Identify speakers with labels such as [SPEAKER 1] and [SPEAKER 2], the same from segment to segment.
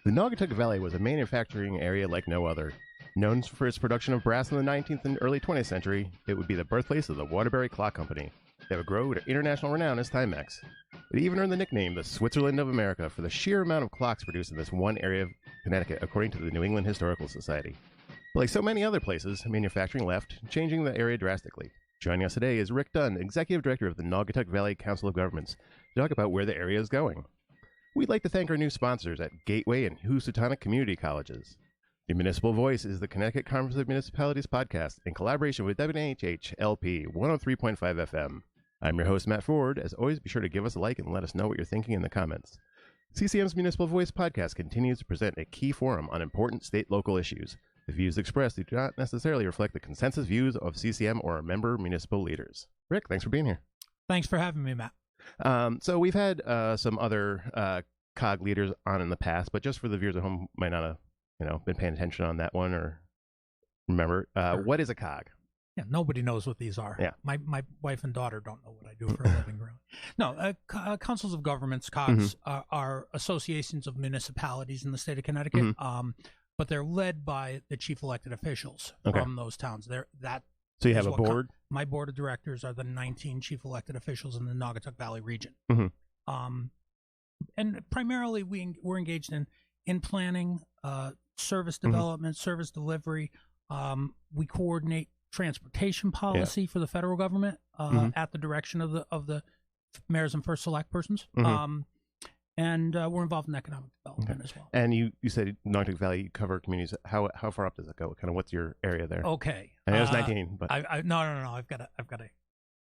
[SPEAKER 1] The Naugatuck Valley was a manufacturing area like no other. Known for its production of brass in the 19th and early 20th century, it would be the birthplace of the Waterbury Clock Company that would grow to international renown as Timex. It even earned the nickname the Switzerland of America for the sheer amount of clocks produced in this one area of Connecticut, according to the New England Historical Society. But like so many other places, manufacturing left, changing the area drastically. Joining us today is Rick Dunne, Executive Director of the Naugatuck Valley Council of Governments, to talk about where the area is going. We'd like to thank our new sponsors at Gateway and Housatonic Community Colleges. The Municipal Voice is the Connecticut Conference of Municipalities podcast in collaboration with WNHH LP 103.5 FM. I'm your host, Matt Ford. As always, be sure to give us a like and let us know what you're thinking in the comments. CCM's Municipal Voice podcast continues to present a key forum on important state-local issues. The views expressed do not necessarily reflect the consensus views of CCM or our member municipal leaders. Rick, thanks for being here.
[SPEAKER 2] Thanks for having me, Matt.
[SPEAKER 1] So we've had some other COG leaders on in the past, but just for the viewers at home might not have been paying attention on that one or remember,
[SPEAKER 2] Sure.
[SPEAKER 1] What is a COG?
[SPEAKER 2] Yeah, nobody knows what these are.
[SPEAKER 1] Yeah.
[SPEAKER 2] My wife and daughter don't know what I do for a living, really. No, councils of governments, COGs, are associations of municipalities in the state of Connecticut, but they're led by the chief elected officials from those towns.
[SPEAKER 1] So you have a board?
[SPEAKER 2] My board of directors are the 19 chief elected officials in the Naugatuck Valley region. And primarily we're engaged in planning, service development, service delivery. We coordinate transportation policy for the federal government at the direction of the mayors and first select persons. And we're involved in economic development as well.
[SPEAKER 1] And you said Naugatuck Valley, you cover communities. How far up does it go? Kind of what's your area there?
[SPEAKER 2] Okay.
[SPEAKER 1] I know it's 19, but
[SPEAKER 2] no. I've got to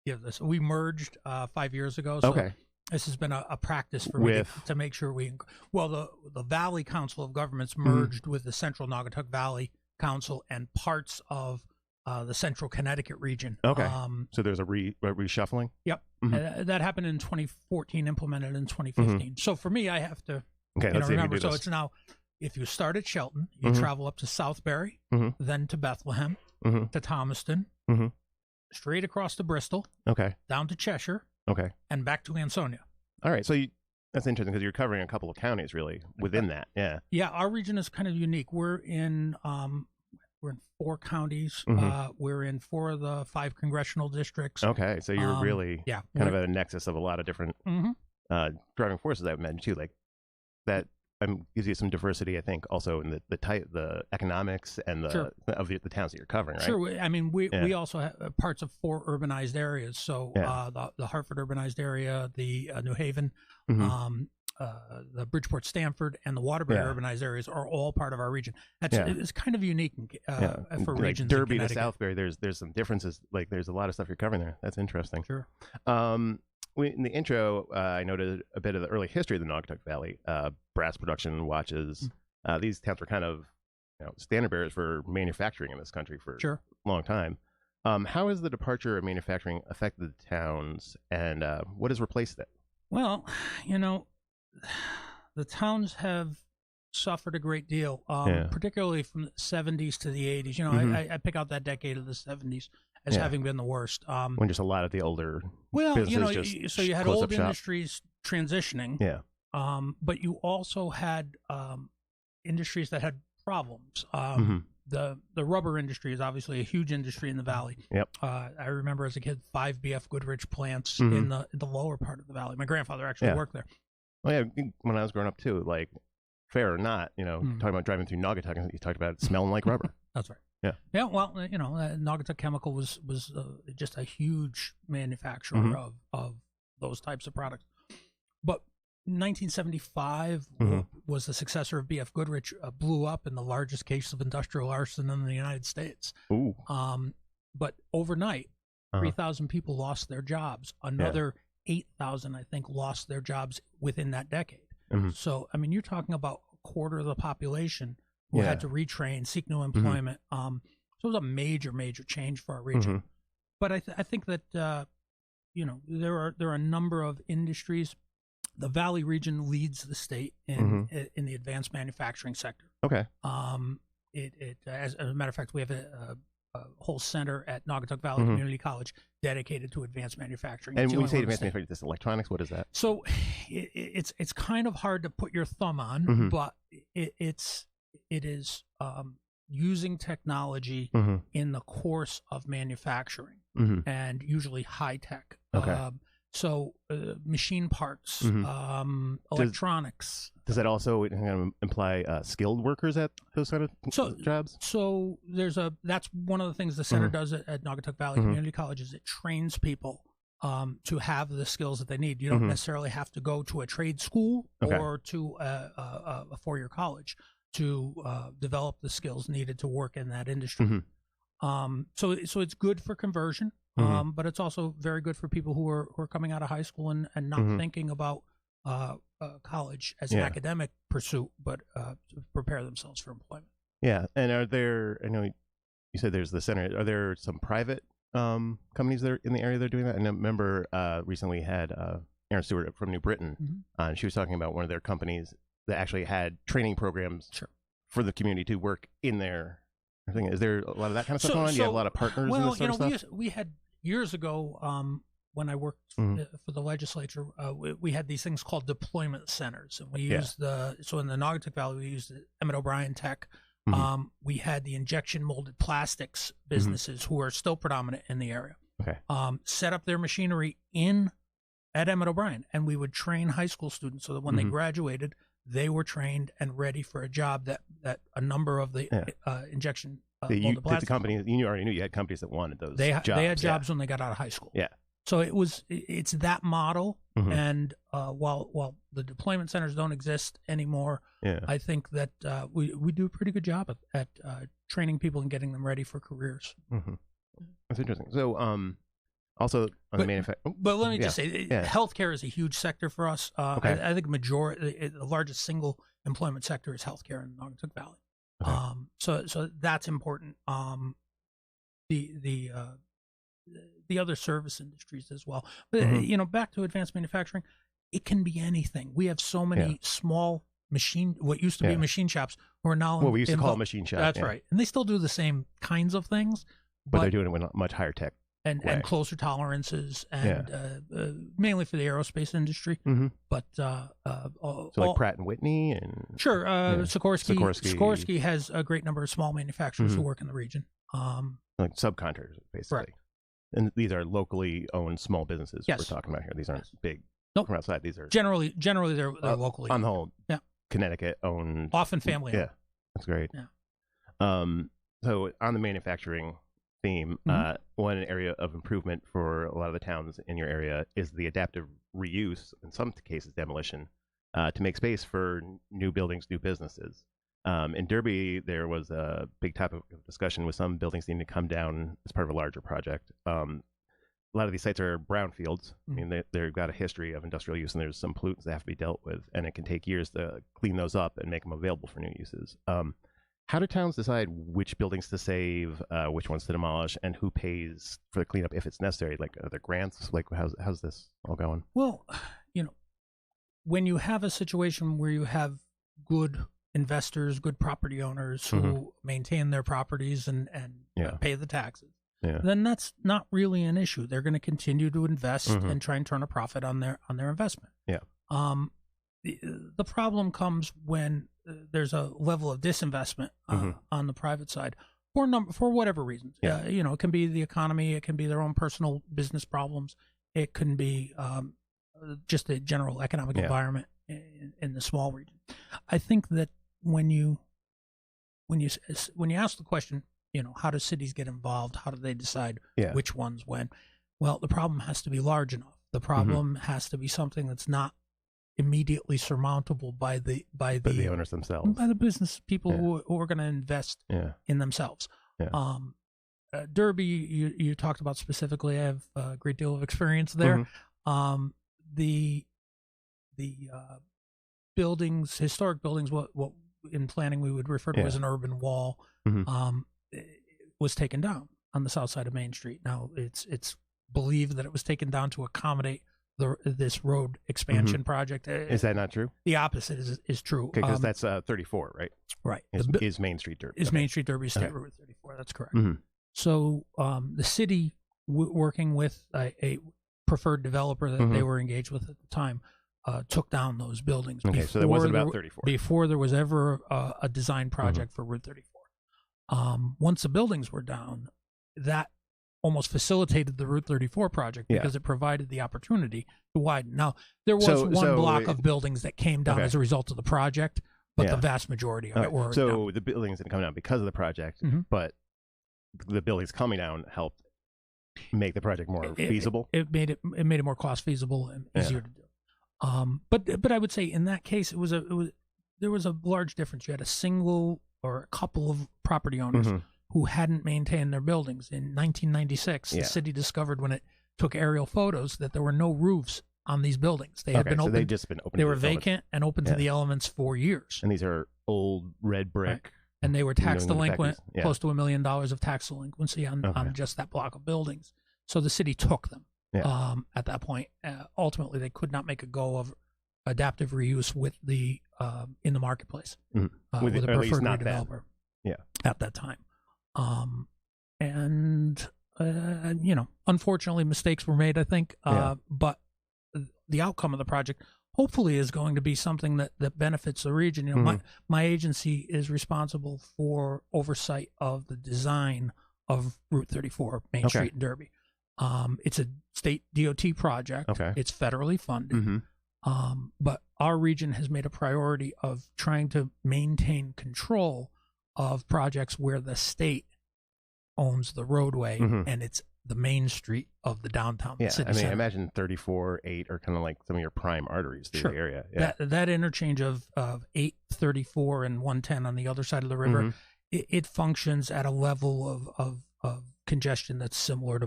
[SPEAKER 2] give this. We merged 5 years ago. So this has been a practice for me to make sure the Valley Council of Governments merged with the Central Naugatuck Valley Council and parts of the Central Connecticut region.
[SPEAKER 1] So there's a reshuffling?
[SPEAKER 2] Yep. That happened in 2014, implemented in 2015. So for me, I have to remember. So it's now, if you start at Shelton, you travel up to Southbury, then to Bethlehem, to Thomaston, straight across to Bristol, down to Cheshire, and back to Ansonia.
[SPEAKER 1] All right. So that's interesting because you're covering a couple of counties really within that. Yeah. Yeah.
[SPEAKER 2] Our region is kind of unique. We're in 4 counties. We're in 4 of the 5 congressional districts. Okay, so you're really kind of at a nexus of a lot of different driving forces I've mentioned too. Like that gives you some diversity, I think, also in the economics and of the towns that you're covering, right? Sure. I mean, we also have parts of 4 urbanized areas. So the Hartford urbanized area, the New Haven, the Bridgeport, Stamford, and the Waterbury urbanized areas are all part of our region. It's kind of in for
[SPEAKER 1] like
[SPEAKER 2] regions.
[SPEAKER 1] Derby to Southbury, there's some differences. Like there's a lot of stuff you're covering there. That's interesting.
[SPEAKER 2] Sure.
[SPEAKER 1] In the intro, I noted a bit of the early history of the Naugatuck Valley. Brass production, watches. These towns were kind of standard bearers for manufacturing in this country for a long time. How has the departure of manufacturing affected the towns, and what has replaced it?
[SPEAKER 2] Well, the towns have suffered a great deal, particularly from the 70s to the 80s. I pick out that decade of the 70s as having been the worst.
[SPEAKER 1] When just a lot of the older businesses
[SPEAKER 2] so you had old industries transitioning, but you also had industries that had problems. The rubber industry is obviously a huge industry in the valley. I remember as a kid 5 BF Goodrich plants in the lower part of the valley. My grandfather actually worked there.
[SPEAKER 1] Well, yeah, when I was growing up too, like fair or not, talking about driving through Naugatuck, you talked about it smelling like rubber.
[SPEAKER 2] That's right. Yeah. Well, Naugatuck Chemical was just a huge manufacturer of those types of products. But 1975 was the successor of BF Goodrich, blew up in the largest case of industrial arson in the United States.
[SPEAKER 1] Ooh.
[SPEAKER 2] But overnight, 3,000 people lost their jobs. Another 8,000, I think, lost their jobs within that decade. So, I mean, you're talking about a quarter of the population who had to retrain, seek new employment. So it was a major, major change for our region. But I think that, there are a number of industries. The Valley region leads the state in the advanced manufacturing sector.
[SPEAKER 1] Okay.
[SPEAKER 2] As a matter of fact, we have whole center at Naugatuck Valley Community College dedicated to advanced manufacturing.
[SPEAKER 1] And when you say advanced manufacturing, this electronics, what is that?
[SPEAKER 2] So it's kind of hard to put your thumb on, but it is using technology in the course of manufacturing, and usually high tech.
[SPEAKER 1] Okay.
[SPEAKER 2] So machine parts, electronics.
[SPEAKER 1] Does that also imply skilled workers at those kind of jobs?
[SPEAKER 2] So that's one of the things the center does at Naugatuck Valley Community College is it trains people to have the skills that they need. You don't necessarily have to go to a trade school or to a four-year college to develop the skills needed to work in that industry. So it's good for conversion, but it's also very good for people who are coming out of high school and not thinking about college as an academic pursuit, but to prepare themselves for employment.
[SPEAKER 1] Yeah, and are there? I know you said there's the center. Are there some private companies that are in the area that are doing that? And I remember recently had Erin Stewart from New Britain, and she was talking about one of their companies that actually had training programs for the community to work in there. Is there a lot of that kind of stuff going on? Do you have a lot of partners in this sort of stuff?
[SPEAKER 2] We had years ago when I worked for the legislature, we had these things called deployment centers, and we used so in the Naugatuck Valley we used the Emmett O'Brien Tech. We had the injection molded plastics businesses who are still predominant in the area. Set up their machinery at Emmett O'Brien, and we would train high school students so that when they graduated, they were trained and ready for a job that a number of the injection molded plastics.
[SPEAKER 1] The company, you already knew you had companies that wanted those jobs.
[SPEAKER 2] They had jobs when they got out of high school.
[SPEAKER 1] Yeah.
[SPEAKER 2] So it's that model, and while the deployment centers don't exist anymore, I think that we do a pretty good job at training people and getting them ready for careers.
[SPEAKER 1] That's interesting. So also on the manufacturing,
[SPEAKER 2] but let me just say, healthcare is a huge sector for us. I think the largest single employment sector is healthcare in the Naugatuck Valley. So that's important. The other service industries as well. But back to advanced manufacturing, it can be anything. We have so many small what used to be machine shops who are now
[SPEAKER 1] we used to call machine shops.
[SPEAKER 2] That's right, and they still do the same kinds of things,
[SPEAKER 1] but they're doing it with much higher tech
[SPEAKER 2] and closer tolerances, and mainly for the aerospace industry. But
[SPEAKER 1] like Pratt and Whitney and
[SPEAKER 2] Sikorsky has a great number of small manufacturers who work in the region,
[SPEAKER 1] like subcontractors, basically. Right. And these are locally owned small businesses we're talking about here. These aren't big from outside. These are
[SPEAKER 2] generally they're locally
[SPEAKER 1] on the whole. Connecticut owned,
[SPEAKER 2] often family owned.
[SPEAKER 1] Yeah, that's great. So on the manufacturing theme, one area of improvement for a lot of the towns in your area is the adaptive reuse, in some cases demolition, to make space for new buildings, new businesses. In Derby, there was a big topic of discussion with some buildings needing to come down as part of a larger project. A lot of these sites are brownfields. I mean, they've got a history of industrial use, and there's some pollutants that have to be dealt with, and it can take years to clean those up and make them available for new uses. How do towns decide which buildings to save, which ones to demolish, and who pays for the cleanup if it's necessary? Like, are there grants? Like, how's this all going?
[SPEAKER 2] Well, when you have a situation where you have good investors, good property owners who maintain their properties and pay the taxes, then that's not really an issue. They're going to continue to invest and try and turn a profit on their investment. The problem comes when there's a level of disinvestment on the private side for whatever reasons. It can be the economy, it can be their own personal business problems, it can be just the general economic environment in the small region. I think that when you ask the question, how do cities get involved? How do they decide which ones when? Well, the problem has to be large enough. The problem has to be something that's not immediately surmountable by the
[SPEAKER 1] owners themselves,
[SPEAKER 2] by the business people who are going to invest in themselves. Derby, you talked about specifically. I have a great deal of experience there. The buildings, historic buildings, what in planning we would refer to as an urban wall, was taken down on the south side of Main Street. Now it's believed that it was taken down to accommodate this road expansion project.
[SPEAKER 1] Is that not true?
[SPEAKER 2] The opposite is true.
[SPEAKER 1] Because that's 34, right?
[SPEAKER 2] Right.
[SPEAKER 1] Is Main Street Derby?
[SPEAKER 2] Main Street Derby State Route 34? That's correct. So the city, working with a preferred developer that they were engaged with at the time, took down those buildings.
[SPEAKER 1] Okay, so that wasn't about 34.
[SPEAKER 2] Before there was ever a design project for Route 34. Once the buildings were down, that almost facilitated the Route 34 project because it provided the opportunity to widen. Now, there was one block of buildings that came down as a result of the project, but the vast majority of it were
[SPEAKER 1] So
[SPEAKER 2] down.
[SPEAKER 1] the buildings didn't come down because of the project, but the buildings coming down helped make the project more feasible.
[SPEAKER 2] It made it more cost feasible and easier to do. But I would say in that case there was a large difference. You had a single or a couple of property owners who hadn't maintained their buildings. In 1996, the city discovered when it took aerial photos that there were no roofs on these buildings. They had been open.
[SPEAKER 1] They'd just been open.
[SPEAKER 2] They were vacant and open to the elements for years.
[SPEAKER 1] And these are old red brick.
[SPEAKER 2] Right. And they were tax delinquent, close to $1 million of tax delinquency on just that block of buildings. So the city took them at that point. Ultimately, they could not make a go of adaptive reuse with the in the marketplace with a preferred redeveloper at that time. Unfortunately, mistakes were made, I think. But the outcome of the project hopefully is going to be something that benefits the region. My agency is responsible for oversight of the design of Route 34, Main Street in Derby. It's a state DOT project. It's federally funded. But our region has made a priority of trying to maintain control of projects where the state owns the roadway and it's the main street of the downtown city center.
[SPEAKER 1] I imagine 34, 8 are kind of like some of your prime arteries through the area.
[SPEAKER 2] That interchange of 8, 34, and 110 on the other side of the river, it functions at a level of congestion that's similar to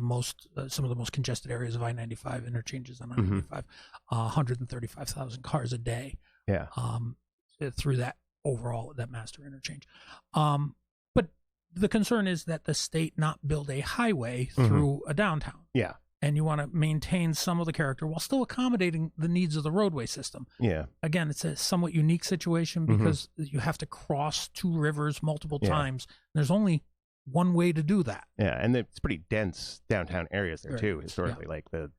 [SPEAKER 2] some of the most congested areas of I-95 interchanges on I-95. 135,000 cars a day through that master interchange. But the concern is that the state not build a highway through a downtown. And you want to maintain some of the character while still accommodating the needs of the roadway system. Again, it's a somewhat unique situation because you have to cross two rivers multiple times. There's only one way to do that.
[SPEAKER 1] And it's pretty dense downtown areas there too, historically. Like the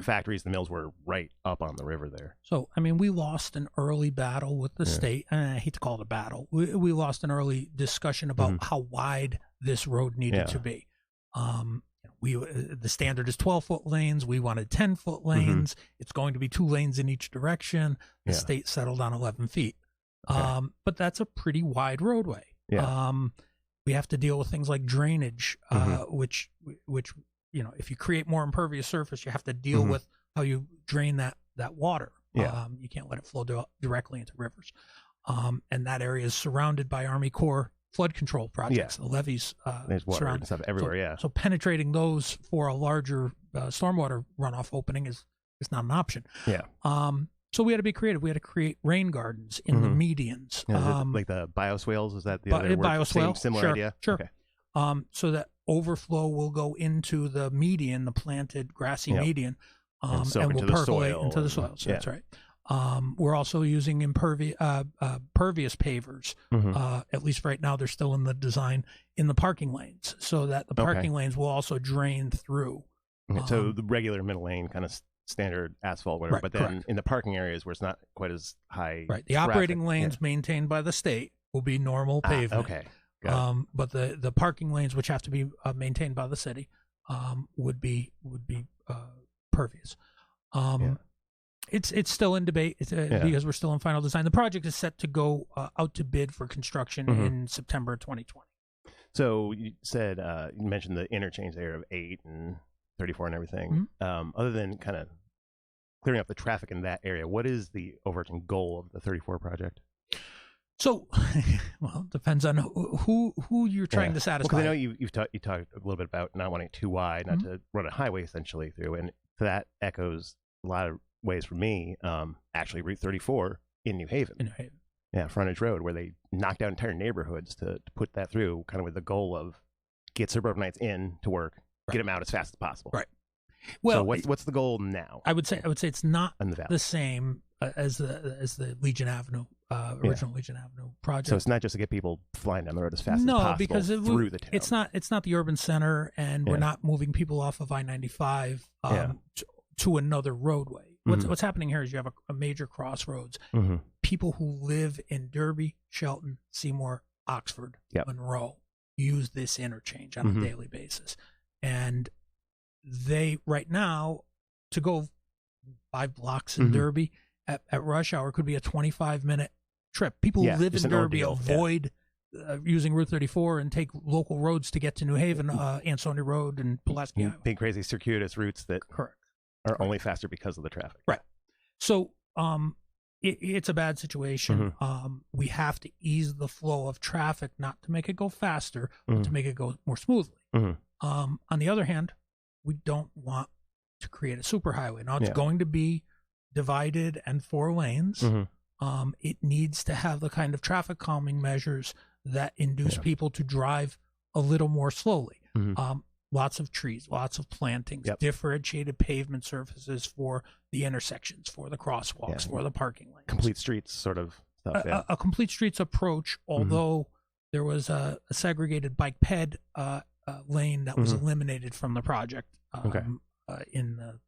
[SPEAKER 1] factories, the mills were right up on the river there.
[SPEAKER 2] So, we lost an early battle with the state. And I hate to call it a battle. We lost an early discussion about how wide this road needed to be. The standard is 12-foot lanes. We wanted 10-foot lanes. It's going to be 2 lanes in each direction. The state settled on 11 feet. But that's a pretty wide roadway. We have to deal with things like drainage, which if you create more impervious surface, you have to deal with how you drain that water. You can't let it flow directly into rivers. And that area is surrounded by Army Corps flood control projects. The levees
[SPEAKER 1] there's water and stuff everywhere.
[SPEAKER 2] So penetrating those for a larger stormwater runoff opening is not an option. So we had to be creative. We had to create rain gardens in the medians.
[SPEAKER 1] Like the bioswales, is that the other word?
[SPEAKER 2] Bioswale,
[SPEAKER 1] similar idea?
[SPEAKER 2] Sure. Okay. So that overflow will go into the median, the planted grassy median, and will percolate into the soil. So that's right. We're also using pervious pavers. At least right now, they're still in the design in the parking lanes, so that the parking lanes will also drain through.
[SPEAKER 1] So the regular middle lane kind of standard asphalt, whatever, but then in the parking areas where it's not quite as high.
[SPEAKER 2] The operating lanes maintained by the state will be normal pavement. But the parking lanes, which have to be maintained by the city, would be pervious. It's still in debate because we're still in final design. The project is set to go out to bid for construction in September 2020.
[SPEAKER 1] So you said you mentioned the interchange there of 8 and 34 and everything. Other than kind of clearing up the traffic in that area, what is the overarching goal of the 34 project?
[SPEAKER 2] So, well, it depends on who you're trying to satisfy.
[SPEAKER 1] Well, I know you talked a little bit about not wanting it too wide, not to run a highway essentially through, and that echoes a lot of ways for me. Actually, Route 34 in New Haven. Frontage road, where they knocked out entire neighborhoods to put that through, kind of with the goal of get suburbanites in to work. Get them out as fast as possible.
[SPEAKER 2] Well,
[SPEAKER 1] so what's the goal now?
[SPEAKER 2] I would say it's not the same as the Legion Avenue original Legion Avenue project.
[SPEAKER 1] So it's not just to get people flying down the road as fast as possible
[SPEAKER 2] because
[SPEAKER 1] through the town.
[SPEAKER 2] It's not the urban center, and we're not moving people off of I-95 to another roadway. What's happening here is you have a major crossroads. People who live in Derby, Shelton, Seymour, Oxford, Monroe use this interchange on a daily basis. And they, right now, to go 5 blocks in Derby at rush hour could be a 25-minute trip. People who live in Derby avoid using Route 34 and take local roads to get to New Haven, Ansonia Road and Pulaski Highway.
[SPEAKER 1] Big, crazy circuitous routes that are only faster because of the traffic.
[SPEAKER 2] Right. So it's a bad situation. We have to ease the flow of traffic, not to make it go faster, but to make it go more smoothly. On the other hand, we don't want to create a superhighway. Now, it's going to be divided and 4 lanes. It needs to have the kind of traffic calming measures that induce people to drive a little more slowly. Lots of trees, lots of plantings, differentiated pavement surfaces for the intersections, for the crosswalks, for the parking lanes.
[SPEAKER 1] Complete streets sort of stuff.
[SPEAKER 2] A complete streets approach, although there was a segregated bike ped lane that was eliminated from the project in the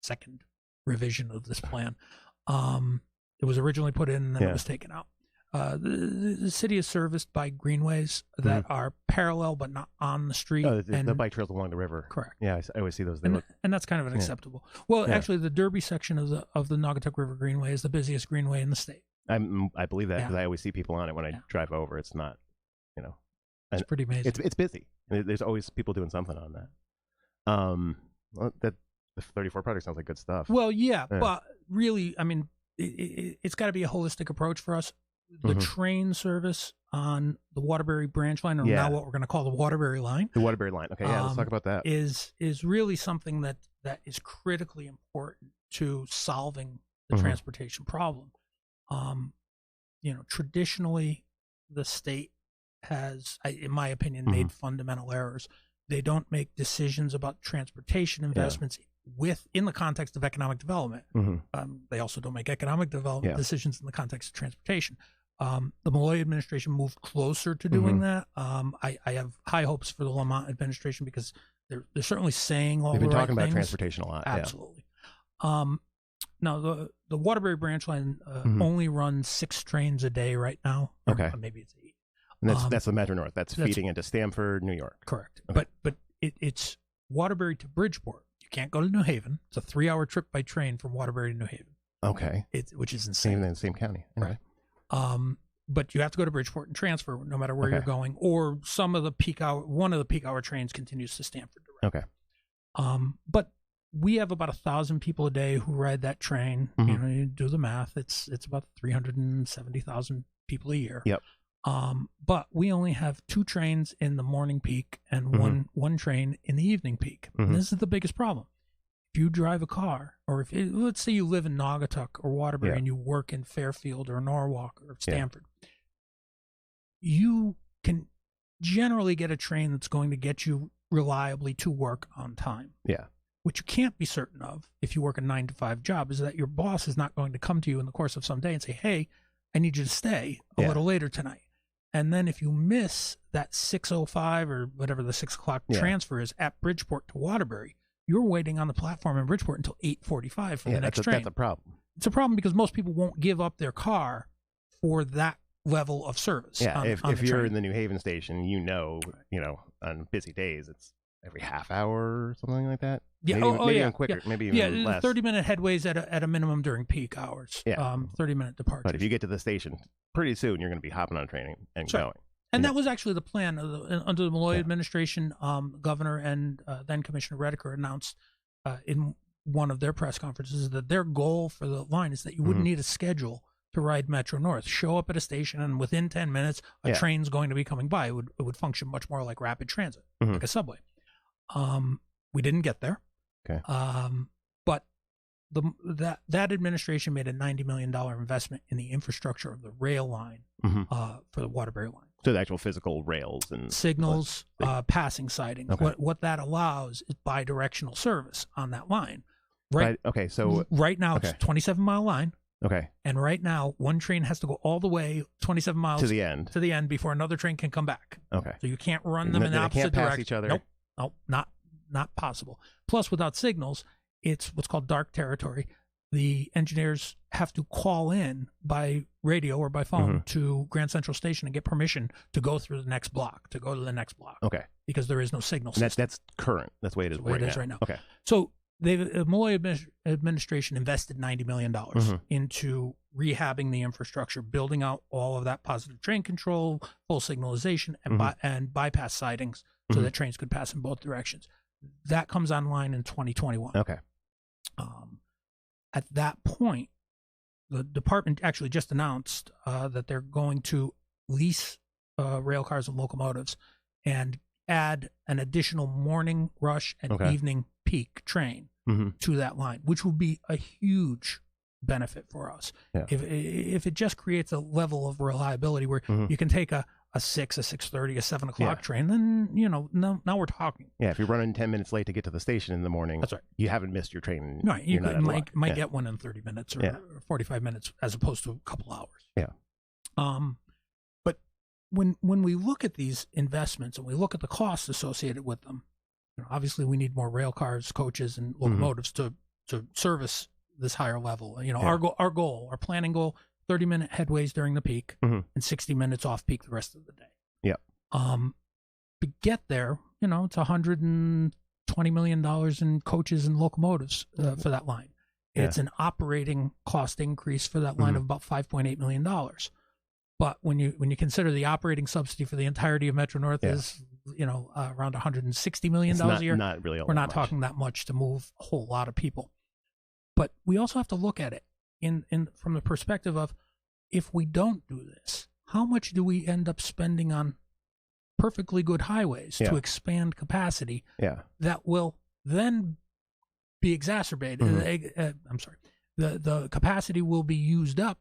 [SPEAKER 2] second revision of this plan. It was originally put in and then it was taken out. The city is serviced by greenways that are parallel but not on the street.
[SPEAKER 1] Oh, the bike trails along the river.
[SPEAKER 2] Correct.
[SPEAKER 1] Yeah, I always see those.
[SPEAKER 2] And that's kind of unacceptable. Well, actually, the Derby section of the Naugatuck River Greenway is the busiest greenway in the state.
[SPEAKER 1] I believe that because I always see people on it when I drive over. It's not,
[SPEAKER 2] it's pretty amazing.
[SPEAKER 1] It's busy. There's always people doing something on that. Well, the 34 project sounds like good stuff.
[SPEAKER 2] Well, but really, I mean, it's got to be a holistic approach for us. The train service on the Waterbury branch line, or now what we're going to call the Waterbury line.
[SPEAKER 1] The Waterbury line. Okay, let's talk about that.
[SPEAKER 2] Is really something that is critically important to solving the transportation problem. Traditionally, the state has, in my opinion, made fundamental errors. They don't make decisions about transportation investments in the context of economic development. They also don't make economic development decisions in the context of transportation. The Malloy administration moved closer to doing that. I have high hopes for the Lamont administration because they're certainly saying all the right things.
[SPEAKER 1] They've been talking about transportation a lot.
[SPEAKER 2] Absolutely. Now, the Waterbury branch line only runs 6 trains a day right now.
[SPEAKER 1] Okay.
[SPEAKER 2] Maybe it's 8.
[SPEAKER 1] And that's the Metro North. That's feeding into Stamford, New York.
[SPEAKER 2] Correct.
[SPEAKER 1] Okay.
[SPEAKER 2] But it's Waterbury to Bridgeport. You can't go to New Haven. It's a 3-hour trip by train from Waterbury to New Haven.
[SPEAKER 1] Okay.
[SPEAKER 2] Which is insane.
[SPEAKER 1] In the same county.
[SPEAKER 2] Right. But you have to go to Bridgeport and transfer no matter where you're going, or one of the peak hour trains continues to Stamford direct.
[SPEAKER 1] Okay.
[SPEAKER 2] But we have about 1,000 people a day who ride that train. You do the math. It's about 370,000 people a year.
[SPEAKER 1] Yep.
[SPEAKER 2] But we only have 2 trains in the morning peak and one train in the evening peak. And this is the biggest problem. If you drive a car, or let's say you live in Naugatuck or Waterbury and you work in Fairfield or Norwalk or Stamford, you can generally get a train that's going to get you reliably to work on time.
[SPEAKER 1] Yeah.
[SPEAKER 2] What you can't be certain of if you work a 9-to-5 job is that your boss is not going to come to you in the course of some day and say, hey, I need you to stay a little later tonight. And then if you miss that 6:05 or whatever the 6 o'clock transfer is at Bridgeport to Waterbury, you're waiting on the platform in Bridgeport until 8:45 for the next train.
[SPEAKER 1] That's a problem.
[SPEAKER 2] It's a problem because most people won't give up their car for that level of service.
[SPEAKER 1] Yeah, if you're in the New Haven station, on busy days, it's every half hour or something like that.
[SPEAKER 2] Yeah,
[SPEAKER 1] maybe even quicker, maybe even less.
[SPEAKER 2] 30-minute headways at a minimum during peak hours. Yeah, 30-minute departures.
[SPEAKER 1] But if you get to the station pretty soon, you're going to be hopping on a train and going.
[SPEAKER 2] And that was actually the plan under the Malloy administration. Governor and then Commissioner Rediker announced in one of their press conferences that their goal for the line is that you wouldn't need a schedule to ride Metro North. Show up at a station, and within 10 minutes, a train's going to be coming by. It would function much more like rapid transit, like a subway. We didn't get there.
[SPEAKER 1] Okay.
[SPEAKER 2] But that administration made a $90 million investment in the infrastructure of the rail line for the Waterbury line.
[SPEAKER 1] So the actual physical rails and
[SPEAKER 2] signals, passing sidings. Okay. What that allows is bi-directional service on that line. Right.
[SPEAKER 1] Okay. So
[SPEAKER 2] right now it's a 27-mile line.
[SPEAKER 1] Okay.
[SPEAKER 2] And right now, one train has to go all the way 27 miles
[SPEAKER 1] to the end
[SPEAKER 2] before another train can come back.
[SPEAKER 1] Okay.
[SPEAKER 2] So you can't run them in the opposite
[SPEAKER 1] direction. They can't
[SPEAKER 2] pass
[SPEAKER 1] each other.
[SPEAKER 2] Nope, not possible. Plus, without signals, it's what's called dark territory. The engineers have to call in by radio or by phone to Grand Central Station and get permission to go through the next block, to go to the next block.
[SPEAKER 1] Okay.
[SPEAKER 2] Because there is no signal
[SPEAKER 1] system.
[SPEAKER 2] system.
[SPEAKER 1] That's current. That's the way it is,
[SPEAKER 2] right now.
[SPEAKER 1] Okay.
[SPEAKER 2] So the Malloy administration invested $90 million into rehabbing the infrastructure, building out all of that positive train control, full signalization, and bypass sidings so that trains could pass in both directions. That comes online in 2021.
[SPEAKER 1] Okay.
[SPEAKER 2] At that point, the department actually just announced that they're going to lease rail cars and locomotives and add an additional morning rush and evening peak train to that line, which will be a huge benefit for us. Yeah. If it just creates a level of reliability where you can take a 6, a 6:30, a 7 o'clock train, then, now we're talking.
[SPEAKER 1] Yeah, if you're running 10 minutes late to get to the station in the morning,
[SPEAKER 2] that's right.
[SPEAKER 1] You haven't missed your train.
[SPEAKER 2] Right, you might get one in 30 minutes or 45 minutes as opposed to a couple hours.
[SPEAKER 1] Yeah.
[SPEAKER 2] But when we look at these investments and we look at the costs associated with them, obviously we need more rail cars, coaches, and locomotives to service this higher level. Our planning goal, 30-minute headways during the peak and 60 minutes off peak the rest of the day.
[SPEAKER 1] Yeah.
[SPEAKER 2] To get there, it's $120 million in coaches and locomotives for that line. It's an operating cost increase for that line of about $5.8 million. But when you consider the operating subsidy for the entirety of Metro North is around $160 million a year,
[SPEAKER 1] not really
[SPEAKER 2] we're not talking that much to move a whole lot of people. But we also have to look at it from the perspective of, if we don't do this, how much do we end up spending on perfectly good highways to expand capacity that will then be exacerbated? The capacity will be used up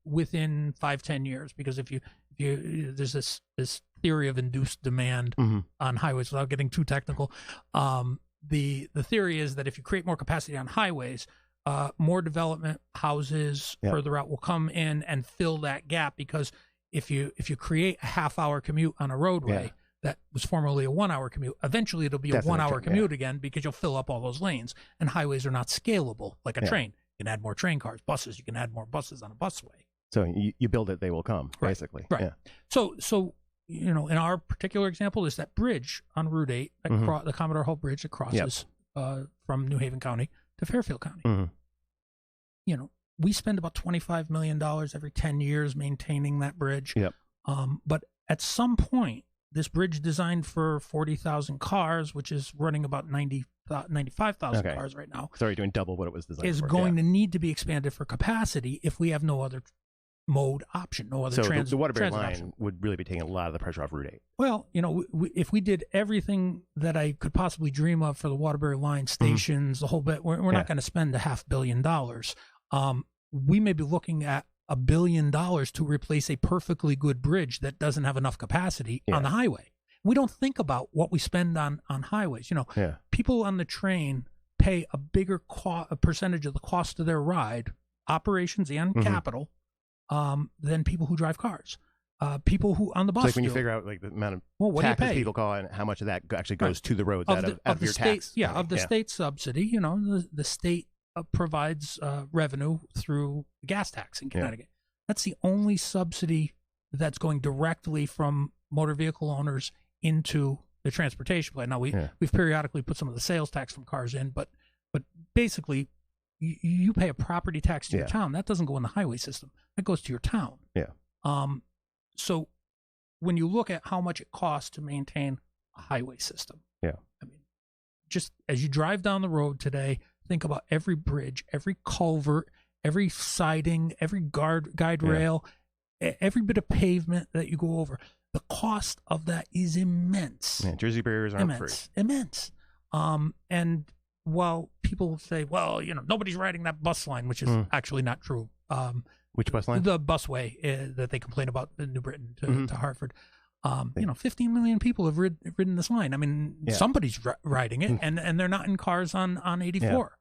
[SPEAKER 2] within 5-10 years, because if you there's this theory of induced demand on highways, without getting too technical. The theory is that if you create more capacity on highways, more development, houses further out will come in and fill that gap, because if you create a half-hour commute on a roadway that was formerly a 1-hour commute, eventually it'll be a 1-hour commute again, because you'll fill up all those lanes, and highways are not scalable like a train. You can add more train cars, buses. You can add more buses on a busway.
[SPEAKER 1] So you build it, they will come, basically.
[SPEAKER 2] Right. Yeah. So in our particular example, is that bridge on Route 8, the Commodore Hull Bridge that crosses from New Haven County to Fairfield County. We spend about $25 million every 10 years maintaining that bridge.
[SPEAKER 1] Yep.
[SPEAKER 2] But at some point, this bridge designed for 40,000 cars, which is running about 95,000 cars right now.
[SPEAKER 1] So you're doing double what it was designed for.
[SPEAKER 2] Is going to need to be expanded for capacity if we have no other mode option, no other transit.
[SPEAKER 1] So the Waterbury line
[SPEAKER 2] option
[SPEAKER 1] would really be taking a lot of the pressure off Route 8.
[SPEAKER 2] Well, if we did everything that I could possibly dream of for the Waterbury line, stations, the whole bit, we're not going to spend $500 million. We may be looking at $1 billion to replace a perfectly good bridge that doesn't have enough capacity on the highway. We don't think about what we spend on highways. People on the train pay a bigger percentage of the cost of their ride, operations and capital, than people who drive cars. People who on the bus.
[SPEAKER 1] So when you figure out the amount of taxes people call and how much of that actually goes to the roads out of your tax.
[SPEAKER 2] Yeah, of the state subsidy. The state provides revenue through the gas tax in Connecticut. That's the only subsidy that's going directly from motor vehicle owners into the transportation plan. Now we've periodically put some of the sales tax from cars in, but basically you pay a property tax to your town. That doesn't go in the highway system. That goes to your town.
[SPEAKER 1] Yeah.
[SPEAKER 2] So when you look at how much it costs to maintain a highway system, just as you drive down the road today, think about every bridge, every culvert, every siding, every guide rail, every bit of pavement that you go over. The cost of that is immense.
[SPEAKER 1] Yeah, Jersey barriers aren't free.
[SPEAKER 2] Immense. And while people say, well, nobody's riding that bus line, which is actually not true.
[SPEAKER 1] Which bus line?
[SPEAKER 2] The busway that they complain about in New Britain to Hartford. 15 million people have ridden this line. I mean, somebody's riding it, and they're not in cars on 84.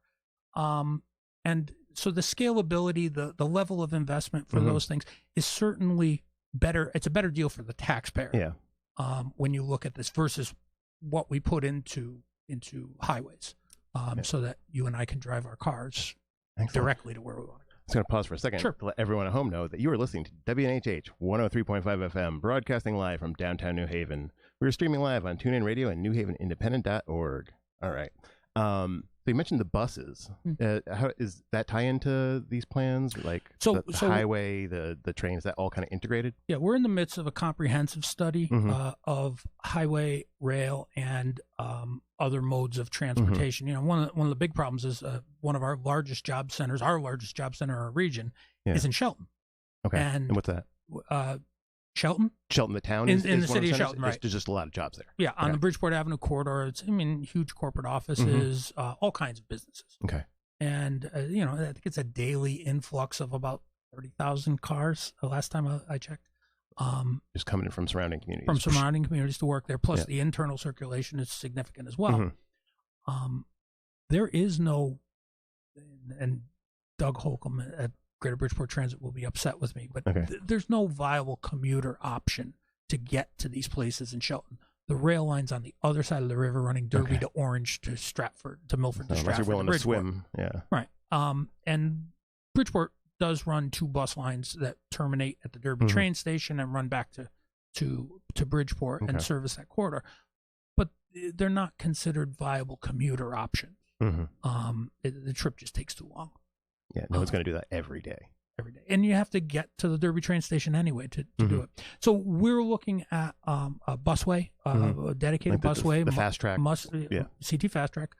[SPEAKER 2] And so the scalability, the level of investment for those things is certainly better. It's a better deal for the taxpayer.
[SPEAKER 1] Yeah.
[SPEAKER 2] When you look at this versus what we put into highways, so that you and I can drive our cars directly to where we want to go.
[SPEAKER 1] I'm just going to pause for a second to let everyone at home know that you are listening to WNHH 103.5 FM, broadcasting live from downtown New Haven. We're streaming live on TuneIn Radio and newhavenindependent.org. All right. So you mentioned the buses. How is that tie into these plans? Like the highway, the train, is that all kind of integrated?
[SPEAKER 2] Yeah, we're in the midst of a comprehensive study of highway, rail, and other modes of transportation. You know, one of the big problems is one of our largest job centers, our region, is in Shelton.
[SPEAKER 1] Okay. And what's that?
[SPEAKER 2] Shelton,
[SPEAKER 1] the town,
[SPEAKER 2] in the city of Shelton, right?
[SPEAKER 1] There's just a lot of jobs there.
[SPEAKER 2] Yeah, on the Bridgeport Avenue corridor. It's, huge corporate offices, all kinds of businesses.
[SPEAKER 1] Okay.
[SPEAKER 2] And I think it's a daily influx of about 30,000 cars. The last time I checked,
[SPEAKER 1] just coming in from surrounding communities.
[SPEAKER 2] To work there. Plus, the internal circulation is significant as well. There is no, and Doug Holcomb at Greater Bridgeport Transit will be upset with me, but there's no viable commuter option to get to these places in Shelton. The rail line's on the other side of the river, running Derby to Orange to Stratford to Milford to Stratford.
[SPEAKER 1] Unless you're willing to swim,
[SPEAKER 2] right. And Bridgeport does run 2 bus lines that terminate at the Derby train station and run back to Bridgeport and service that corridor, but they're not considered viable commuter options. The trip just takes too long.
[SPEAKER 1] Yeah, no one's going to do that every day.
[SPEAKER 2] And you have to get to the Derby train station anyway to do it. So we're looking at a busway, a dedicated busway.
[SPEAKER 1] The fast track.
[SPEAKER 2] CT fast track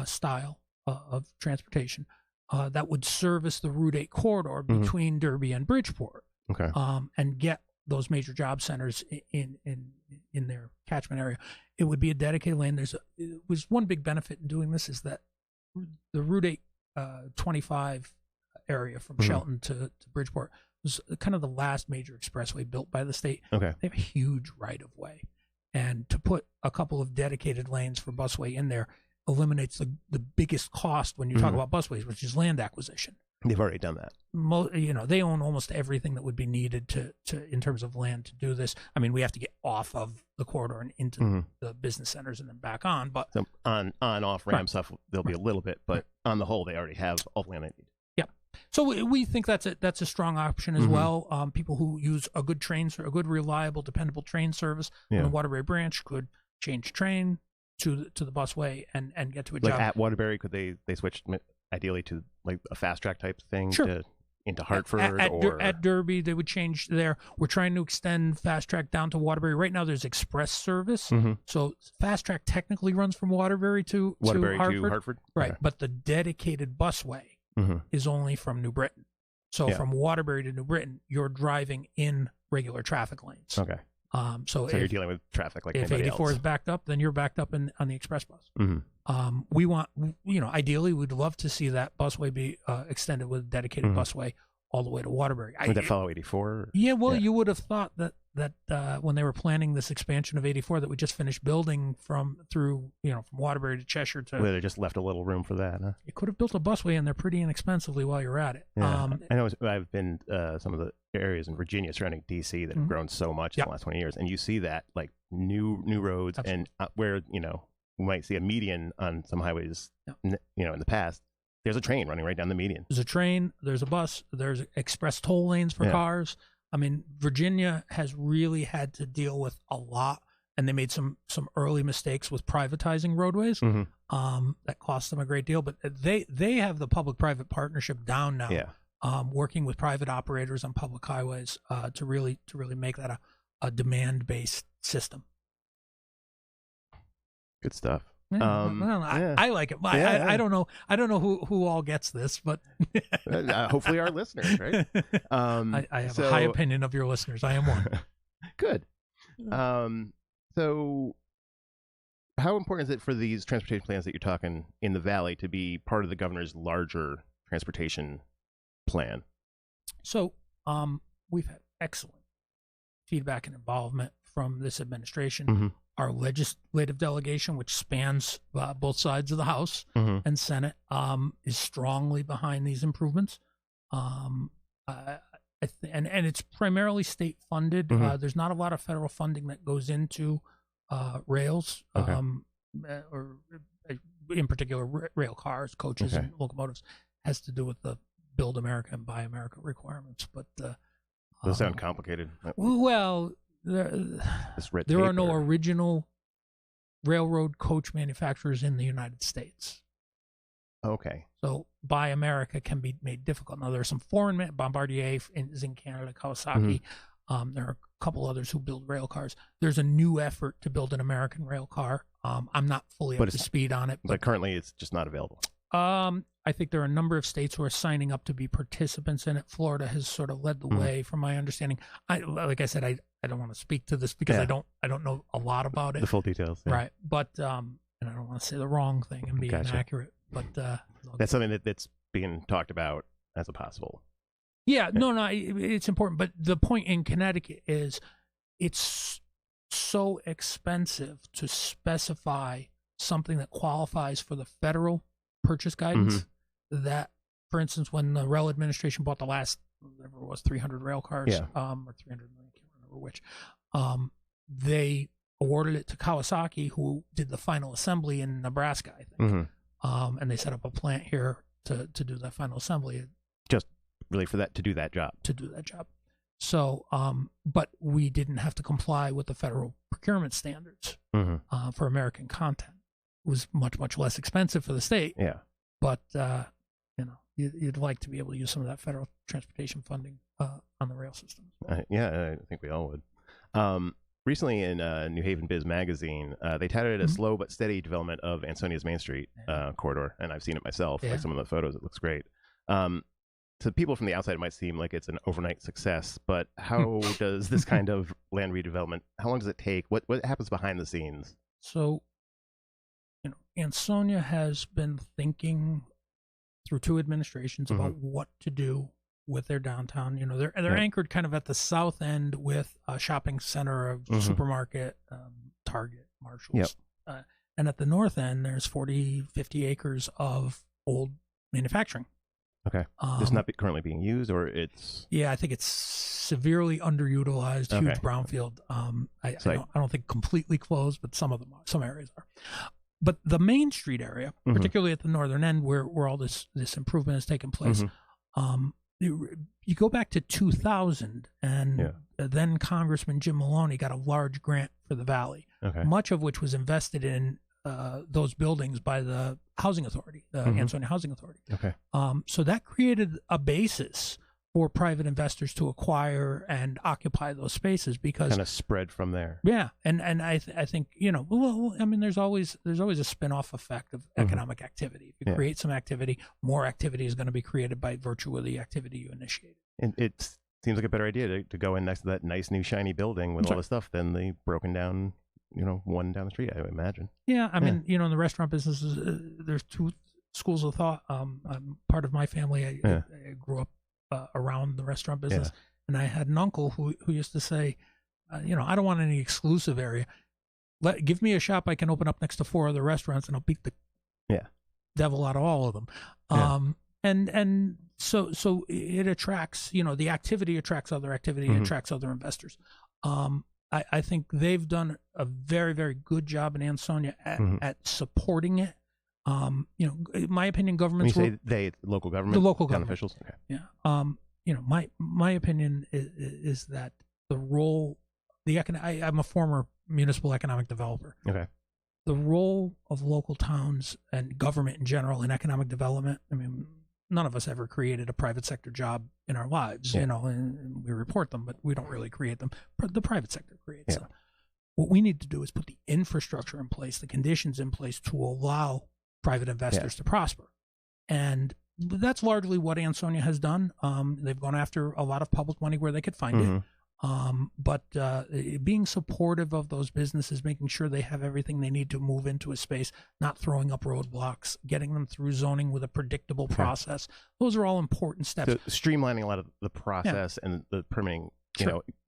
[SPEAKER 2] style of transportation that would service the Route 8 corridor between Derby and Bridgeport.
[SPEAKER 1] Okay.
[SPEAKER 2] And get those major job centers in their catchment area. It would be a dedicated lane. It was one big benefit in doing this is that the Route 8 25 area from Shelton to Bridgeport was kind of the last major expressway built by the state.
[SPEAKER 1] Okay.
[SPEAKER 2] They have a huge right of way, and to put a couple of dedicated lanes for busway in there eliminates the biggest cost when you talk about busways, which is land acquisition.
[SPEAKER 1] They've already done that.
[SPEAKER 2] They own almost everything that would be needed to in terms of land to do this. I mean, we have to get off of the corridor and into the business centers and then back on. But
[SPEAKER 1] so on off ramp stuff, there'll be a little bit, but on the whole, they already have all the land they need.
[SPEAKER 2] Yeah. So we think that's a strong option as well. People who use a good reliable, dependable train service on the Waterbury branch could change train to the busway and get to a job.
[SPEAKER 1] Like at Waterbury, could they switch ideally to like a fast track type thing into Hartford
[SPEAKER 2] at Derby? They would change there. We're trying to extend fast track down to Waterbury. Right now there's express service, so fast track technically runs from Waterbury to Hartford. Right, okay. But the dedicated busway is only from New Britain. So from Waterbury to New Britain, you're driving in regular traffic lanes.
[SPEAKER 1] Okay.
[SPEAKER 2] So
[SPEAKER 1] you're dealing with traffic like
[SPEAKER 2] if
[SPEAKER 1] anybody
[SPEAKER 2] 84
[SPEAKER 1] else.
[SPEAKER 2] Is backed up, then you're backed up on the express bus. We want, ideally, we'd love to see that busway be extended with a dedicated busway all the way to Waterbury.
[SPEAKER 1] Would that follow 84?
[SPEAKER 2] Yeah, well, you would have thought that when they were planning this expansion of 84 that we just finished building from Waterbury to Cheshire to.
[SPEAKER 1] Well, they just left a little room for that, huh?
[SPEAKER 2] You could have built a busway in there pretty inexpensively while you're at it.
[SPEAKER 1] Yeah. I know I've been some of the areas in Virginia surrounding D.C. that have grown so much in the last 20 years, and you see that like new roads. Absolutely. And where we might see a median on some highways, in the past. There's a train running right down the median.
[SPEAKER 2] There's a train, there's a bus, there's express toll lanes for cars. I mean, Virginia has really had to deal with a lot, and they made some early mistakes with privatizing roadways that cost them a great deal. But they have the public-private partnership down now, working with private operators on public highways to really make that a demand-based system.
[SPEAKER 1] Good stuff.
[SPEAKER 2] I like it. I don't know. I don't know who all gets this, but
[SPEAKER 1] hopefully our listeners, right?
[SPEAKER 2] I have a high opinion of your listeners. I am one.
[SPEAKER 1] Good. So, how important is it for these transportation plans that you're talking in the Valley to be part of the governor's larger transportation plan?
[SPEAKER 2] So, we've had excellent feedback and involvement from this administration our legislative delegation, which spans both sides of the House and Senate, is strongly behind these improvements. And it's primarily state funded. There's not a lot of federal funding that goes into rails, or in particular rail cars, coaches, and locomotives. Has to do with the Build America and Buy America requirements. But
[SPEAKER 1] those sound complicated.
[SPEAKER 2] Well, there are no original railroad coach manufacturers in the United States.
[SPEAKER 1] Okay.
[SPEAKER 2] So Buy America can be made difficult. Now, there are some foreign, Bombardier is in Canada, Kawasaki. There are a couple others who build rail cars. There's a new effort to build an American rail car. I'm not fully up to speed on it.
[SPEAKER 1] But currently it's just not available.
[SPEAKER 2] I think there are a number of states who are signing up to be participants in it. Florida has sort of led the way, from my understanding. Like I said, I don't want to speak to this because I don't know a lot about it.
[SPEAKER 1] The full details.
[SPEAKER 2] Yeah. Right. But, and I don't want to say the wrong thing and be inaccurate. But
[SPEAKER 1] that's something that's being talked about as a possible.
[SPEAKER 2] Yeah, no, it's important. But the point in Connecticut is it's so expensive to specify something that qualifies for the federal purchase guidance that, for instance, when the rail administration bought the last, whatever it was, 300 rail cars, or 300 million, I can't remember which, they awarded it to Kawasaki, who did the final assembly in Nebraska, I think. And they set up a plant here to do that final assembly.
[SPEAKER 1] Just really to do that job.
[SPEAKER 2] So, but we didn't have to comply with the federal procurement standards for American content. It was much, much less expensive for the state.
[SPEAKER 1] Yeah.
[SPEAKER 2] But, you'd like to be able to use some of that federal transportation funding on the rail system.
[SPEAKER 1] Yeah, I think we all would. Recently in New Haven Biz magazine, they touted a slow but steady development of Ansonia's Main Street corridor, and I've seen it myself. Like some of the photos, it looks great. To people from the outside, it might seem like it's an overnight success, but how does this kind of land redevelopment, how long does it take? What happens behind the scenes?
[SPEAKER 2] So, Ansonia has been thinking through 2 administrations about what to do with their downtown. They're anchored kind of at the south end with a shopping center, a supermarket, Target, Marshalls. And at the north end, there's 40-50 acres of old manufacturing.
[SPEAKER 1] Okay. It's not currently being used, or it's...
[SPEAKER 2] Yeah, I think it's severely underutilized, huge brownfield. I don't think completely closed, but some areas are. But the Main Street area, particularly at the northern end where all this improvement has taken place, you go back to 2000, and then Congressman Jim Maloney got a large grant for the Valley, much of which was invested in those buildings by the Housing Authority, the Ansonia Housing Authority. So that created a basis for private investors to acquire and occupy those spaces, because
[SPEAKER 1] kind of spread from there.
[SPEAKER 2] Yeah, and I think there's always a spin-off effect of economic activity. If you create some activity, more activity is going to be created by virtue of the activity you initiated.
[SPEAKER 1] And it seems like a better idea to go in next to that nice new shiny building with all the stuff than the broken down, one down the street, I would imagine.
[SPEAKER 2] Yeah, I mean, in the restaurant business, there's 2 schools of thought. I'm part of my family. I grew up around the restaurant business, and I had an uncle who used to say, I don't want any exclusive area. Give me a shop I can open up next to 4 other restaurants, and I'll beat the devil out of all of them. And so it attracts, the activity attracts other activity, attracts other investors. I think they've done a very, very good job in Ansonia at supporting it. In my opinion, governments.
[SPEAKER 1] When you say local government,
[SPEAKER 2] the local government
[SPEAKER 1] officials. Okay.
[SPEAKER 2] Yeah. My opinion is that the role, I'm a former municipal economic developer.
[SPEAKER 1] Okay.
[SPEAKER 2] The role of local towns and government in general in economic development. I mean, none of us ever created a private sector job in our lives, and we report them, but we don't really create them. The private sector creates them. What we need to do is put the infrastructure in place, the conditions in place to allow private investors to prosper. And that's largely what Ansonia has done. They've gone after a lot of public money where they could find it. But being supportive of those businesses, making sure they have everything they need to move into a space, not throwing up roadblocks, getting them through zoning with a predictable process. Those are all important steps.
[SPEAKER 1] So streamlining a lot of the process and the permitting,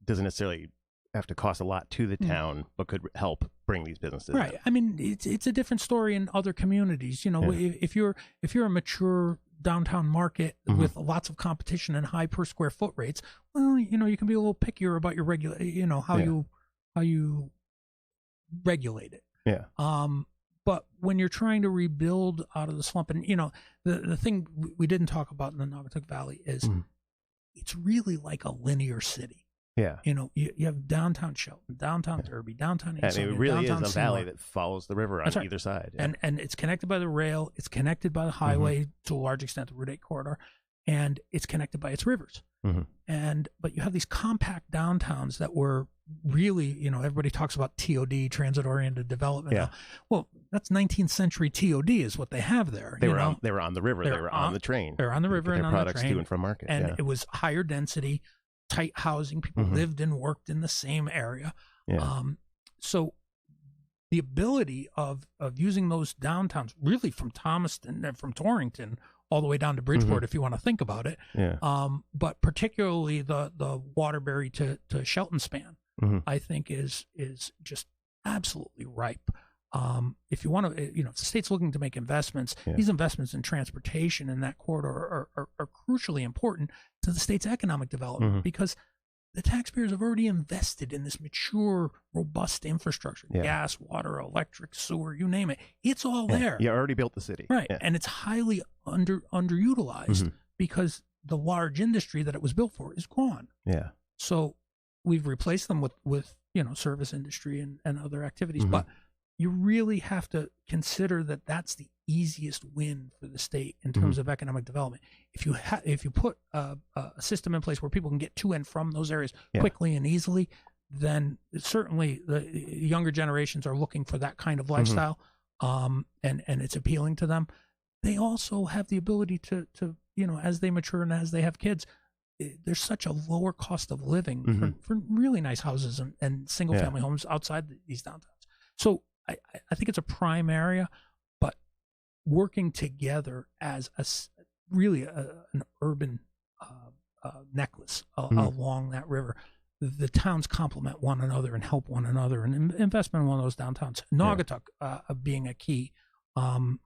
[SPEAKER 1] doesn't necessarily have to cost a lot to the town, but could help bring these businesses.
[SPEAKER 2] Right. I mean, it's a different story in other communities. You know, if you're a mature downtown market with lots of competition and high per square foot rates, well, you know, you can be a little pickier about your how you regulate it.
[SPEAKER 1] Yeah.
[SPEAKER 2] But when you're trying to rebuild out of the slump, and you know, the thing we didn't talk about in the Naugatuck Valley is it's really like a linear city.
[SPEAKER 1] Yeah.
[SPEAKER 2] You know, you have downtown Shelton, downtown Derby, downtown East.
[SPEAKER 1] And it really is a valley that follows the river on either side.
[SPEAKER 2] Yeah. And it's connected by the rail, it's connected by the highway to a large extent, the Route 8 corridor, and it's connected by its rivers. But you have these compact downtowns that were really, you know, everybody talks about TOD, transit-oriented development.
[SPEAKER 1] Yeah.
[SPEAKER 2] Well, that's 19th century TOD is what they have there.
[SPEAKER 1] They were on the river. They were on the train.
[SPEAKER 2] They were on the river and on the train.
[SPEAKER 1] Products to and from market.
[SPEAKER 2] And it was higher density, tight housing. People lived and worked in the same area.
[SPEAKER 1] Yeah.
[SPEAKER 2] So the ability of using those downtowns, really from Thomaston and from Torrington all the way down to Bridgeport, if you want to think about it.
[SPEAKER 1] Yeah.
[SPEAKER 2] But particularly the Waterbury to Shelton span, I think is just absolutely ripe. If you want to, you know, if the state's looking to make investments, these investments in transportation in that corridor are crucially important to the state's economic development because the taxpayers have already invested in this mature, robust infrastructure, gas, water, electric, sewer, you name it. It's all there.
[SPEAKER 1] You already built the city.
[SPEAKER 2] Right. And it's highly underutilized because the large industry that it was built for is gone.
[SPEAKER 1] Yeah.
[SPEAKER 2] So we've replaced them with you know, service industry and other activities. But you really have to consider that that's the easiest win for the state in terms of economic development. If you put a system in place where people can get to and from those areas quickly and easily, then certainly the younger generations are looking for that kind of lifestyle, and it's appealing to them. They also have the ability to you know, as they mature and as they have kids, there's such a lower cost of living for really nice houses and single family homes outside these downtowns. So I think it's a prime area, but working together as an urban necklace along that river, the towns complement one another and help one another. And investment in one of those downtowns, Naugatuck being a key. The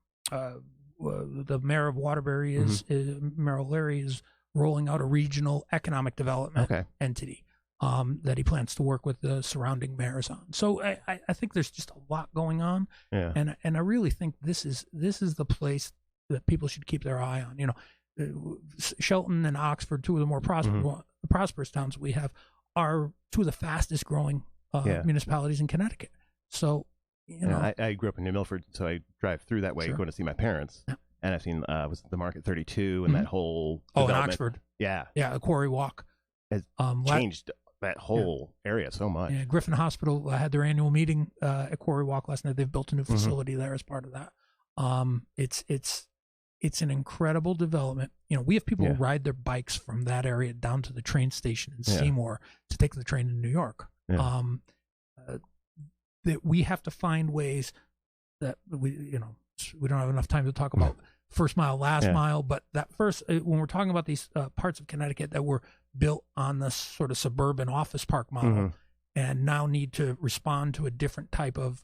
[SPEAKER 2] mayor of Waterbury Mayor O'Leary is rolling out a regional economic development entity that he plans to work with the surrounding mayors on. So I think there's just a lot going on, and I really think this is the place that people should keep their eye on. You know, Shelton and Oxford, two of the more prosperous towns we have, are two of the fastest growing municipalities in Connecticut. So you know,
[SPEAKER 1] I grew up in New Milford, so I drive through that way going to see my parents. And I've seen was the Market 32 and that whole
[SPEAKER 2] in Oxford.
[SPEAKER 1] Yeah,
[SPEAKER 2] the Quarry Walk
[SPEAKER 1] has changed that whole area so much.
[SPEAKER 2] Yeah, Griffin Hospital had their annual meeting at Quarry Walk last night. They've built a new facility there as part of that. It's an incredible development. You know, we have people who ride their bikes from that area down to the train station in Seymour to take the train to New York. That we have to find ways that we don't have enough time to talk about first mile, last mile, but that first, when we're talking about these parts of Connecticut that were built on the sort of suburban office park model and now need to respond to a different type of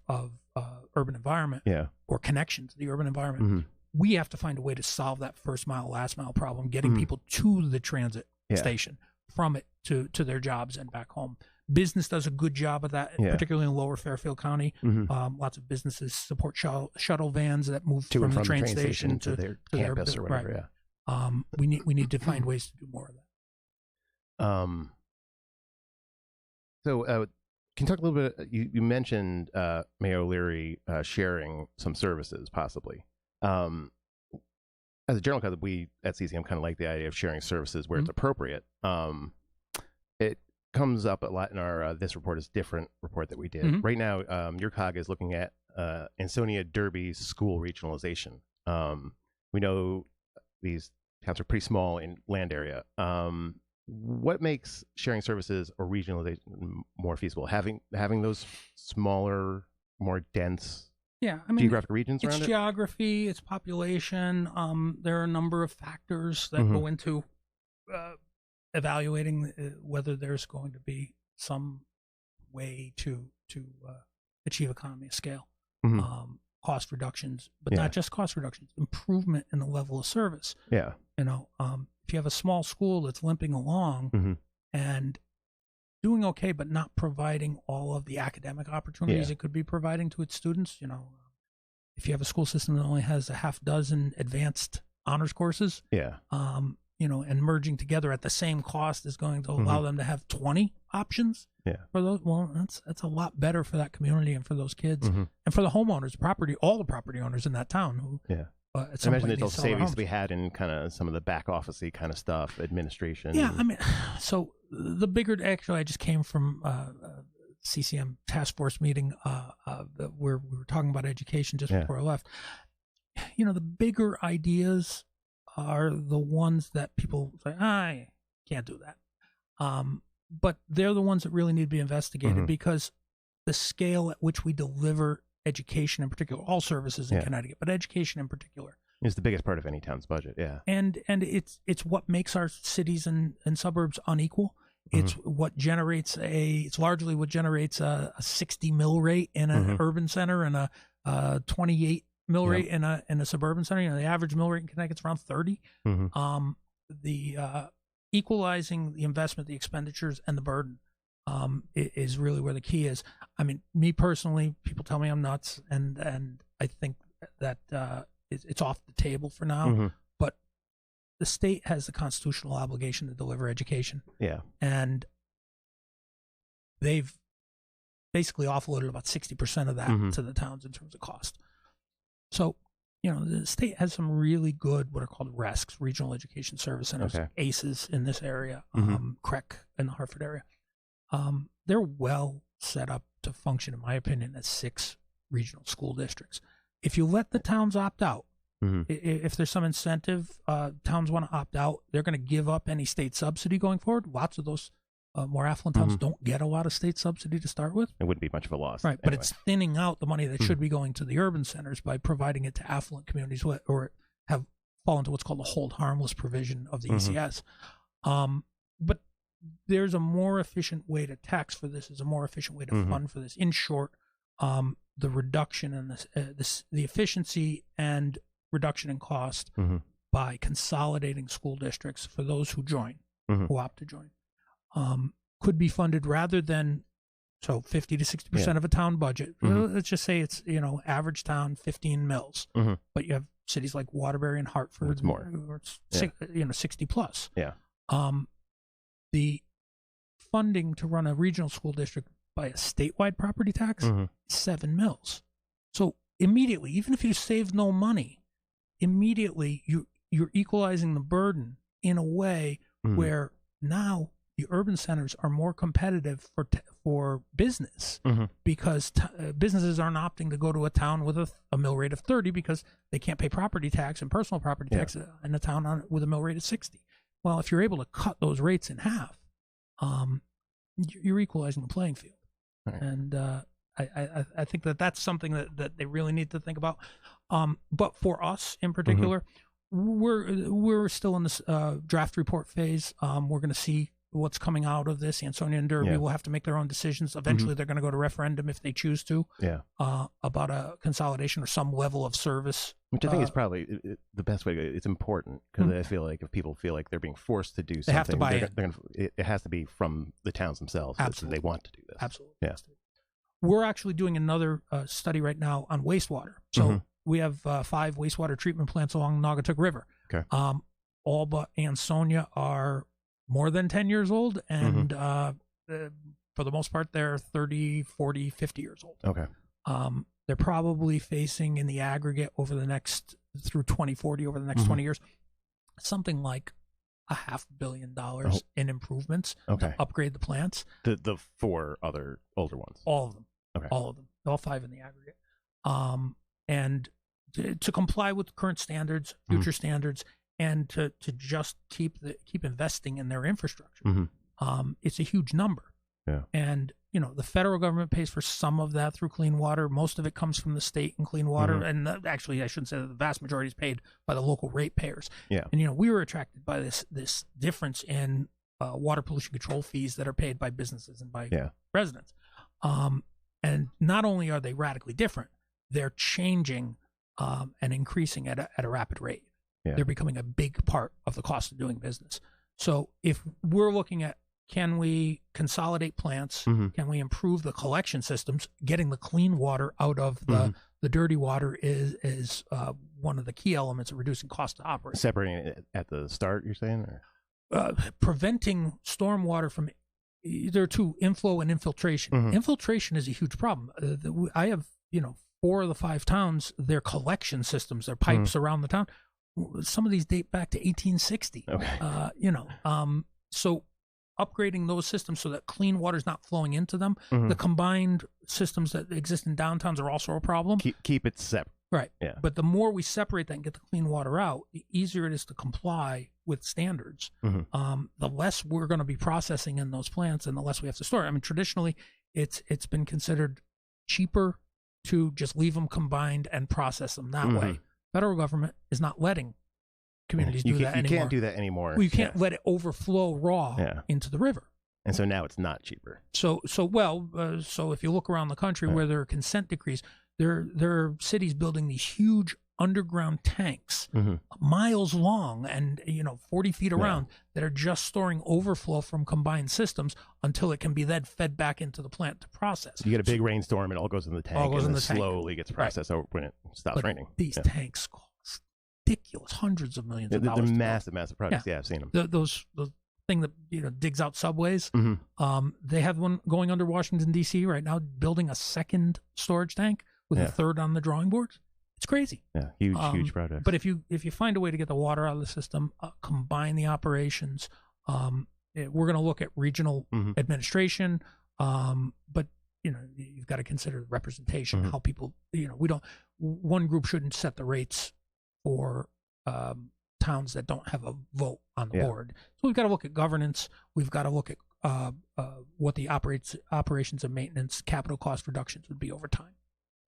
[SPEAKER 2] urban environment or connection to the urban environment, we have to find a way to solve that first mile, last mile problem, getting people to the transit station, from it to their jobs and back home. Business does a good job of that, particularly in Lower Fairfield County. Lots of businesses support shuttle vans that move from the train station to
[SPEAKER 1] their campus or whatever.
[SPEAKER 2] We need to find ways to do more of that.
[SPEAKER 1] So, can you talk a little bit? You mentioned Mayor O'Leary sharing some services, possibly. As a general cause, we at CCM kind of like the idea of sharing services where it's appropriate. It comes up a lot in our this report is different report that we did. Right now, your COG is looking at Ansonia Derby school regionalization. We know these towns are pretty small in land area. What makes sharing services or regionalization more feasible? Having those smaller, more dense geographic regions around it?
[SPEAKER 2] It's geography, it's population. There are a number of factors that go into evaluating whether there's going to be some way to achieve economy of scale.
[SPEAKER 1] Mm-hmm.
[SPEAKER 2] Cost reductions, but not just cost reductions, improvement in the level of service.
[SPEAKER 1] Yeah.
[SPEAKER 2] If you have a small school that's limping along
[SPEAKER 1] mm-hmm.
[SPEAKER 2] and doing okay, but not providing all of the academic opportunities it could be providing to its students, if you have a school system that only has a half dozen advanced honors courses, and merging together at the same cost is going to allow them to have 20 options for those. Well, that's a lot better for that community and for those kids and for the homeowners, all the property owners in that town who,
[SPEAKER 1] I imagine there's also savings to be had in kind of some of the back office-y kind of stuff, administration.
[SPEAKER 2] Yeah, I mean, so the bigger, actually, I just came from CCM task force meeting where we were talking about education just before I left. The bigger ideas are the ones that people say, I can't do that. But they're the ones that really need to be investigated because the scale at which we deliver education in particular, all services in Connecticut, but education in particular,
[SPEAKER 1] is the biggest part of any town's budget. Yeah.
[SPEAKER 2] And it's what makes our cities and suburbs unequal. It's what generates it's largely what generates a 60 mill rate in an urban center and a 28 mill rate in a suburban center. The average mill rate in Connecticut's around 30. The equalizing the investment, the expenditures, and the burden is really where the key is. I mean, me personally, people tell me I'm nuts, and I think that it's off the table for now. But the state has the constitutional obligation to deliver education. Yeah, and they've basically offloaded about 60% of that to the towns in terms of cost. So, the state has some really good, what are called RESCs, Regional Education Service Centers, ACEs in this area, CREC in the Hartford area. They're well set up to function, in my opinion, as 6 regional school districts. If you let the towns opt out, if there's some incentive, towns want to opt out, they're going to give up any state subsidy going forward. Lots of those more affluent towns don't get a lot of state subsidy to start with.
[SPEAKER 1] It wouldn't be much of a loss.
[SPEAKER 2] Right, but it's thinning out the money that should be going to the urban centers by providing it to affluent communities or have fallen to what's called the hold harmless provision of the ECS. But there's a more efficient way to tax for this, is a more efficient way to fund for this. In short, the reduction in the efficiency and reduction in cost by consolidating school districts for those who join, who opt to join. Could be funded rather than 50 to 60% of a town budget. Let's just say it's average town 15 mills, but you have cities like Waterbury and Hartford.
[SPEAKER 1] It's more.
[SPEAKER 2] It's 60 plus.
[SPEAKER 1] Yeah.
[SPEAKER 2] The funding to run a regional school district by a statewide property tax is 7 mills. So immediately, even if you save no money, immediately you're equalizing the burden in a way where now the urban centers are more competitive for business because businesses aren't opting to go to a town with a mill rate of 30 because they can't pay property tax and personal property tax in a town with a mill rate of 60. Well, if you're able to cut those rates in half, you're equalizing the playing field. Right. And I think that's something that they really need to think about. But for us in particular, we're still in this draft report phase. We're going to see what's coming out of this. Ansonia and Derby will have to make their own decisions. Eventually, they're going to go to referendum if they choose to about a consolidation or some level of service.
[SPEAKER 1] Which I think is probably the best way. It's important because I feel like if people feel like they're being forced to do something,
[SPEAKER 2] they have to buy
[SPEAKER 1] it has to be from the towns themselves. Absolutely. They want to do this.
[SPEAKER 2] Absolutely.
[SPEAKER 1] Yeah.
[SPEAKER 2] We're actually doing another study right now on wastewater. So we have 5 wastewater treatment plants along the Naugatuck River.
[SPEAKER 1] Okay.
[SPEAKER 2] All but Ansonia are more than 10 years old, and for the most part, they're 30, 40, 50 years old.
[SPEAKER 1] Okay.
[SPEAKER 2] They're probably facing in the aggregate through 2040, over the next 20 years, something like $500 million in improvements to upgrade the plants.
[SPEAKER 1] The 4 other older ones.
[SPEAKER 2] All of them.
[SPEAKER 1] Okay.
[SPEAKER 2] All of them. All 5 in the aggregate. And to comply with current standards, future standards, and to just keep investing in their infrastructure. It's a huge number.
[SPEAKER 1] Yeah.
[SPEAKER 2] And the federal government pays for some of that through clean water. Most of it comes from the state in clean water, and actually, I shouldn't say that the vast majority is paid by the local ratepayers.
[SPEAKER 1] Yeah.
[SPEAKER 2] And we were attracted by this difference in water pollution control fees that are paid by businesses and by residents. And not only are they radically different, they're changing and increasing at a rapid rate. Yeah. They're becoming a big part of the cost of doing business. So if we're looking at, can we consolidate plants? Mm-hmm. Can we improve the collection systems? Getting the clean water out of the dirty water is one of the key elements of reducing cost to operate.
[SPEAKER 1] Separating it at the start, you're saying?
[SPEAKER 2] Or? Preventing stormwater from there are two, inflow and infiltration. Mm-hmm. Infiltration is a huge problem. I have, 4 of the 5 towns, their collection systems, their pipes around the town. Some of these date back to 1860. Okay. So upgrading those systems so that clean water is not flowing into them. Mm-hmm. The combined systems that exist in downtowns are also a problem.
[SPEAKER 1] Keep it separate.
[SPEAKER 2] Right. Yeah. But the more we separate that and get the clean water out, the easier it is to comply with standards. Mm-hmm. The less we're going to be processing in those plants and the less we have to store. I mean, traditionally, it's been considered cheaper to just leave them combined and process them that way. Federal government is not letting communities do that anymore.
[SPEAKER 1] You can't do that anymore.
[SPEAKER 2] Well, you can't let it overflow raw into the river.
[SPEAKER 1] And so now it's not cheaper.
[SPEAKER 2] So if you look around the country where there are consent decrees, there are cities building these huge underground tanks, miles long and 40 feet around, that are just storing overflow from combined systems until it can be then fed back into the plant to process.
[SPEAKER 1] You get a big rainstorm, it all goes in the tank, and then slowly gets processed when it stops raining.
[SPEAKER 2] These tanks cost ridiculous, hundreds of millions of dollars.
[SPEAKER 1] They're massive projects. Yeah, I've seen them.
[SPEAKER 2] Those thing that digs out subways. They have one going under Washington D.C. right now, building a second storage tank with a third on the drawing boards. It's crazy.
[SPEAKER 1] Yeah, huge project.
[SPEAKER 2] But if you find a way to get the water out of the system, combine the operations, we're going to look at regional administration. But you've got to consider representation. How people, one group shouldn't set the rates for towns that don't have a vote on the board. So we've got to look at governance. We've got to look at what the operations and maintenance capital cost reductions would be over time,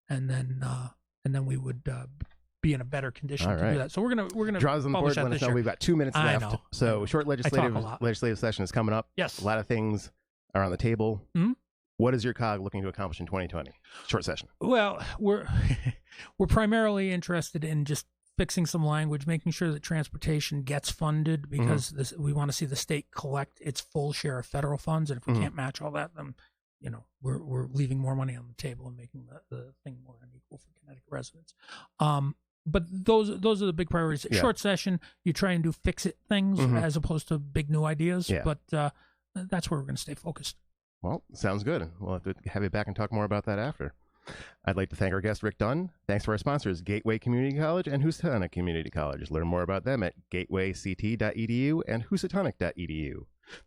[SPEAKER 2] and then we would be in a better condition to do that. So we're gonna
[SPEAKER 1] draws on the board. Let us know. We've got 2 minutes left.
[SPEAKER 2] Know.
[SPEAKER 1] So short legislative session is coming up.
[SPEAKER 2] Yes,
[SPEAKER 1] a lot of things are on the table. Mm-hmm. What is your COG looking to accomplish in 2020? Short session.
[SPEAKER 2] Well, we're primarily interested in just fixing some language, making sure that transportation gets funded, because we want to see the state collect its full share of federal funds, and if we can't match all that, then we're leaving more money on the table and making the thing more unequal for Connecticut residents. But those are the big priorities. Yeah. Short session, you try and do fix-it things as opposed to big new ideas. Yeah. But that's where we're going to stay focused.
[SPEAKER 1] Well, sounds good. We'll have to have you back and talk more about that after. I'd like to thank our guest, Rick Dunne. Thanks to our sponsors, Gateway Community College and Housatonic Community College. Learn more about them at gatewayct.edu and housatonic.edu.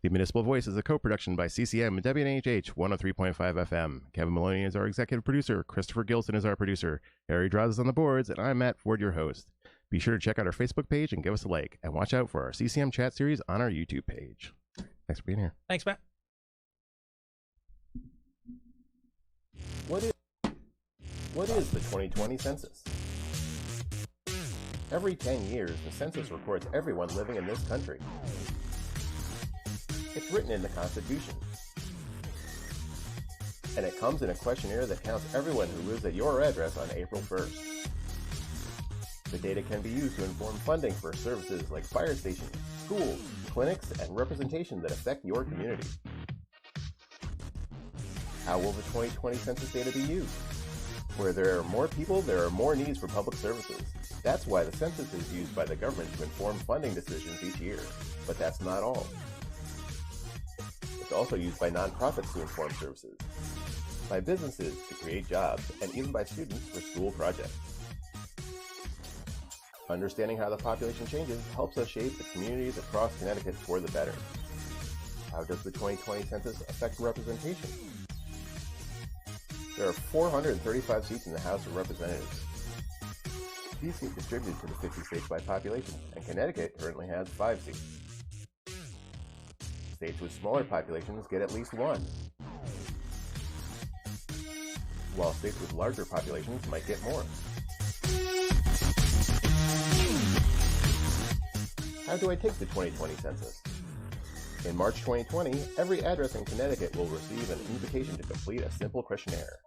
[SPEAKER 1] The Municipal Voice is a co-production by CCM and WNHH 103.5 FM. Kevin Maloney is our executive producer. Christopher Gilson is our producer. Harry Draws is on the boards, and I'm Matt Ford, your host. Be sure to check out our Facebook page and give us a like. And watch out for our CCM chat series on our YouTube page. Thanks for being here.
[SPEAKER 2] Thanks, Matt.
[SPEAKER 1] What is the 2020 census? Every 10 years, the census records everyone living in this country. It's written in the Constitution. And it comes in a questionnaire that counts everyone who lives at your address on April 1st. The data can be used to inform funding for services like fire stations, schools, clinics, and representation that affect your community. How will the 2020 census data be used? Where there are more people, there are more needs for public services. That's why the census is used by the government to inform funding decisions each year. But that's not all. It's also used by nonprofits to inform services, by businesses to create jobs, and even by students for school projects. Understanding how the population changes helps us shape the communities across Connecticut for the better. How does the 2020 census affect representation? There are 435 seats in the House of Representatives. These get distributed to the 50 states by population, and Connecticut currently has 5 seats. States with smaller populations get at least 1, while states with larger populations might get more. How do I take the 2020 census? In March 2020, every address in Connecticut will receive an invitation to complete a simple questionnaire.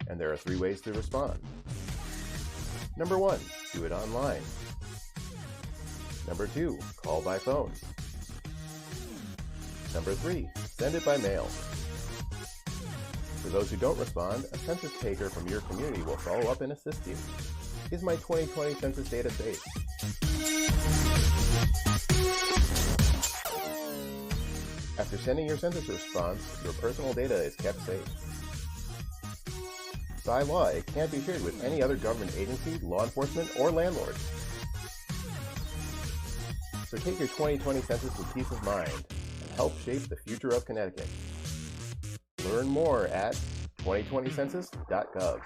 [SPEAKER 1] And there are 3 ways to respond. Number 1, do it online. Number 2, call by phone. Number 3, send it by mail. For those who don't respond, a census taker from your community will follow up and assist you. Is my 2020 census data safe? After sending your census response, your personal data is kept safe. By law, it can't be shared with any other government agency, law enforcement, or landlord. So take your 2020 census with peace of mind and help shape the future of Connecticut. Learn more at 2020census.gov.